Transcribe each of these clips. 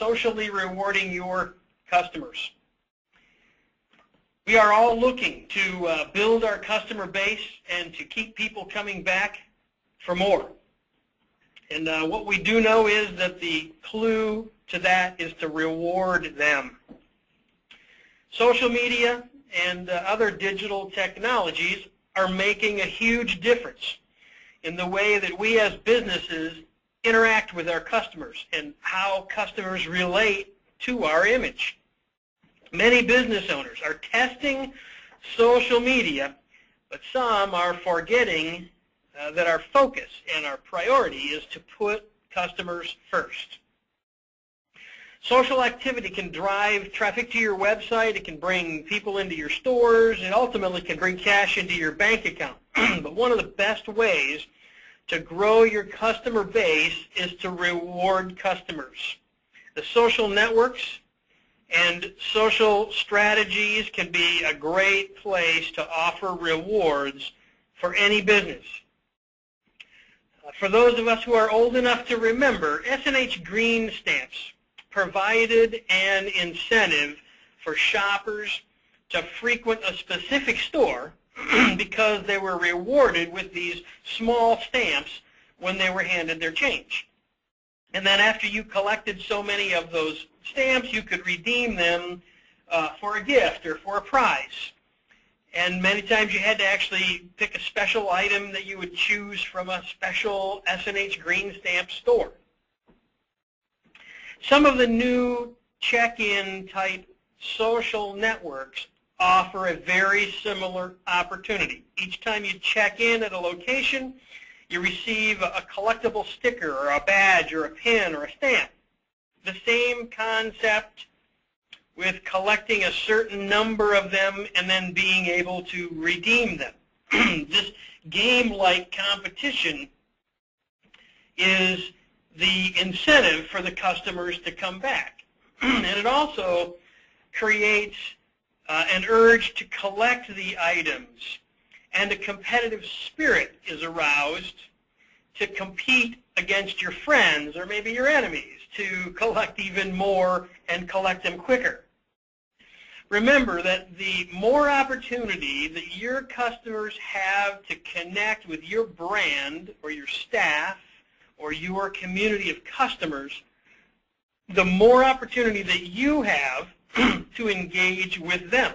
socially rewarding your customers. We are all looking to build our customer base and to keep people coming back for more. And what we do know is that the clue to that is to reward them. Social media and other digital technologies are making a huge difference in the way that we as businesses interact with our customers and how customers relate to our image. Many business owners are testing social media, but some are forgetting that our focus and our priority is to put customers first. Social activity can drive traffic to your website, it can bring people into your stores, and ultimately can bring cash into your bank account. But one of the best ways to grow your customer base is to reward customers. The social networks and social strategies can be a great place to offer rewards for any business. For those of us who are old enough to remember, S&H green stamps provided an incentive for shoppers to frequent a specific store because they were rewarded with these small stamps when they were handed their change. And then after you collected so many of those stamps, you could redeem them for a gift or for a prize. And many times you had to actually pick a special item that you would choose from a special S&H green stamp store. Some of the new check-in type social networks offer a very similar opportunity. Each time you check in at a location, you receive a collectible sticker or a badge or a pin or a stamp. The same concept with collecting a certain number of them and then being able to redeem them. This game-like competition is the incentive for the customers to come back. And it also creates an urge to collect the items, and a competitive spirit is aroused to compete against your friends or maybe your enemies to collect even more and collect them quicker. Remember that the more opportunity that your customers have to connect with your brand or your staff or your community of customers, the more opportunity that you have to engage with them.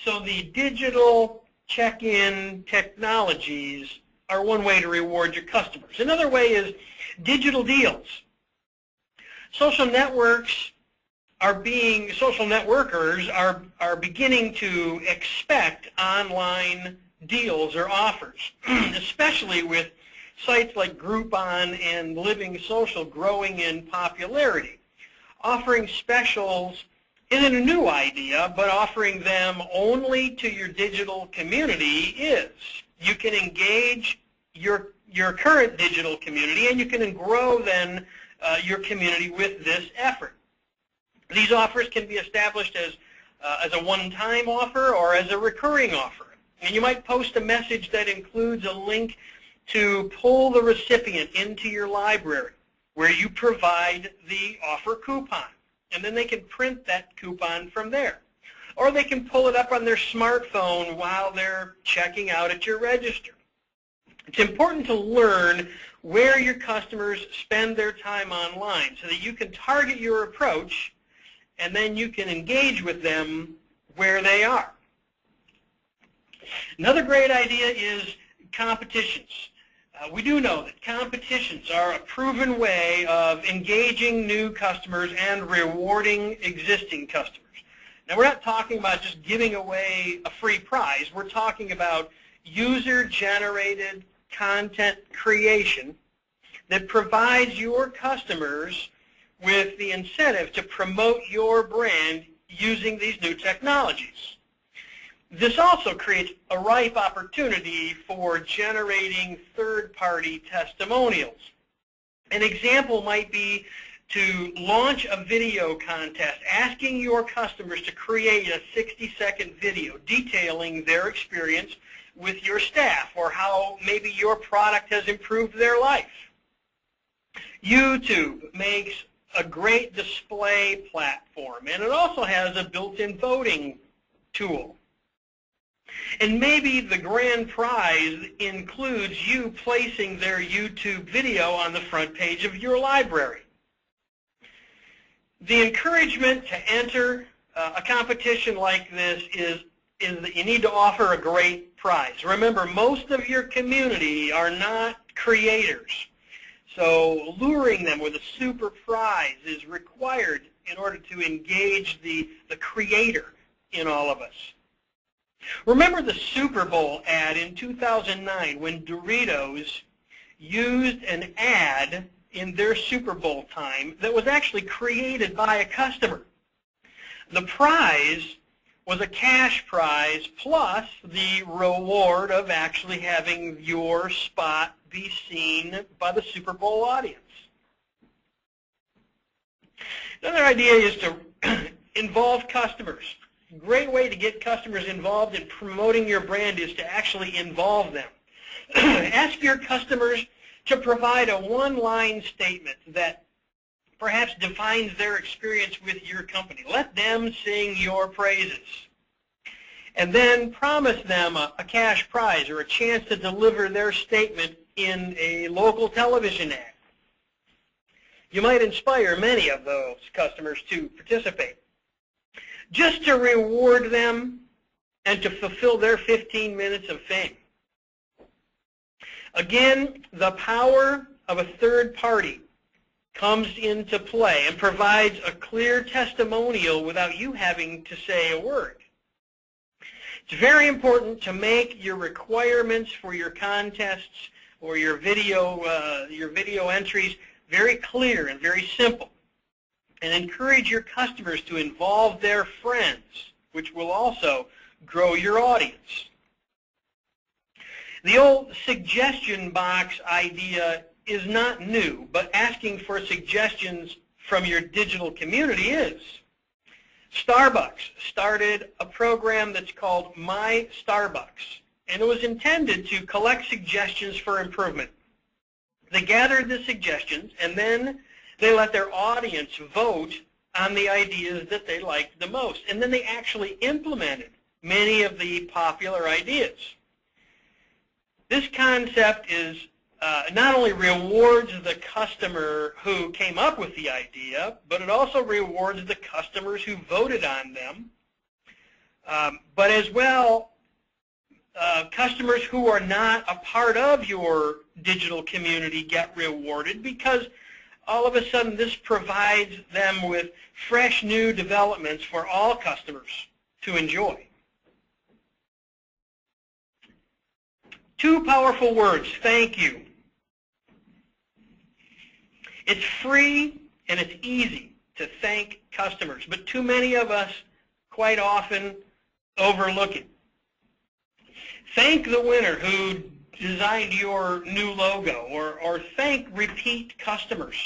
So the digital check-in technologies are one way to reward your customers. Another way is digital deals. Social networkers are beginning to expect online deals or offers, especially with sites like Groupon and Living Social growing in popularity. Offering specials isn't a new idea, but offering them only to your digital community is. You can engage your current digital community, and you can grow then your community with this effort. These offers can be established as a one-time offer or as a recurring offer. And you might post a message that includes a link to pull the recipient into your library where you provide the offer coupon. And then they can print that coupon from there. Or they can pull it up on their smartphone while they're checking out at your register. It's important to learn where your customers spend their time online so that you can target your approach and then you can engage with them where they are. Another great idea is competitions. We do know that competitions are a proven way of engaging new customers and rewarding existing customers. Now, we're not talking about just giving away a free prize. We're talking about user-generated content creation that provides your customers with the incentive to promote your brand using these new technologies. This also creates a ripe opportunity for generating third-party testimonials. An example might be to launch a video contest asking your customers to create a 60-second video detailing their experience with your staff or how maybe your product has improved their life. YouTube makes a great display platform, and it also has a built-in voting tool. And maybe the grand prize includes you placing their YouTube video on the front page of your library. The encouragement to enter a competition like this is that you need to offer a great prize. Remember, most of your community are not creators. So luring them with a super prize is required in order to engage the creator in all of us. Remember the Super Bowl ad in 2009 when Doritos used an ad in their Super Bowl time that was actually created by a customer. The prize was a cash prize plus the reward of actually having your spot be seen by the Super Bowl audience. Another idea is to involve customers. A great way to get customers involved in promoting your brand is to actually involve them. Ask your customers to provide a one-line statement that perhaps defines their experience with your company. Let them sing your praises. And then promise them a cash prize or a chance to deliver their statement in a local television ad. You might inspire many of those customers to participate. Just to reward them and to fulfill their 15 minutes of fame. Again, the power of a third party comes into play and provides a clear testimonial without you having to say a word. It's very important to make your requirements for your contests or your video entries very clear and very simple. And encourage your customers to involve their friends, which will also grow your audience. The old suggestion box idea is not new, but asking for suggestions from your digital community is. Starbucks started a program that's called My Starbucks, and it was intended to collect suggestions for improvement. They gathered the suggestions, and then they let their audience vote on the ideas that they liked the most, and then they actually implemented many of the popular ideas. This concept is not only rewards the customer who came up with the idea, but it also rewards the customers who voted on them. But as well, customers who are not a part of your digital community get rewarded because all of a sudden this provides them with fresh new developments for all customers to enjoy. Two powerful words, thank you. It's free and it's easy to thank customers, but too many of us quite often overlook it. Thank the winner who designed your new logo, or thank repeat customers.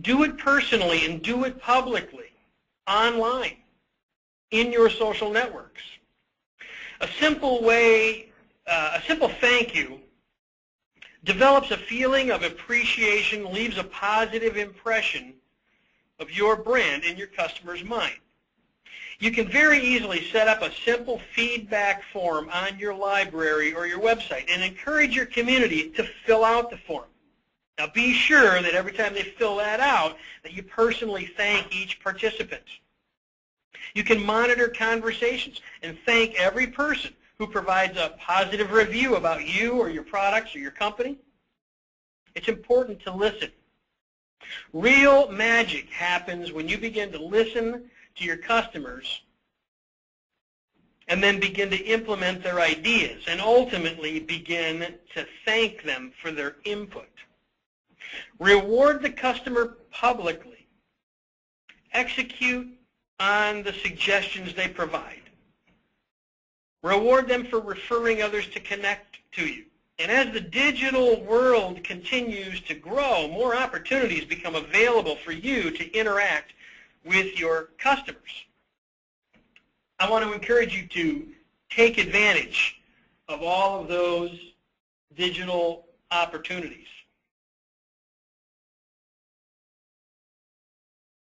Do it personally and do it publicly, online, in your social networks. A simple thank you develops a feeling of appreciation, leaves a positive impression of your brand in your customer's mind. You can very easily set up a simple feedback form on your library or your website and encourage your community to fill out the form. Now be sure that every time they fill that out that you personally thank each participant. You can monitor conversations and thank every person who provides a positive review about you or your products or your company. It's important to listen. Real magic happens when you begin to listen to your customers and then begin to implement their ideas and ultimately begin to thank them for their input. Reward the customer publicly. Execute on the suggestions they provide. Reward them for referring others to connect to you. And as the digital world continues to grow, more opportunities become available for you to interact with your customers. I want to encourage you to take advantage of all of those digital opportunities.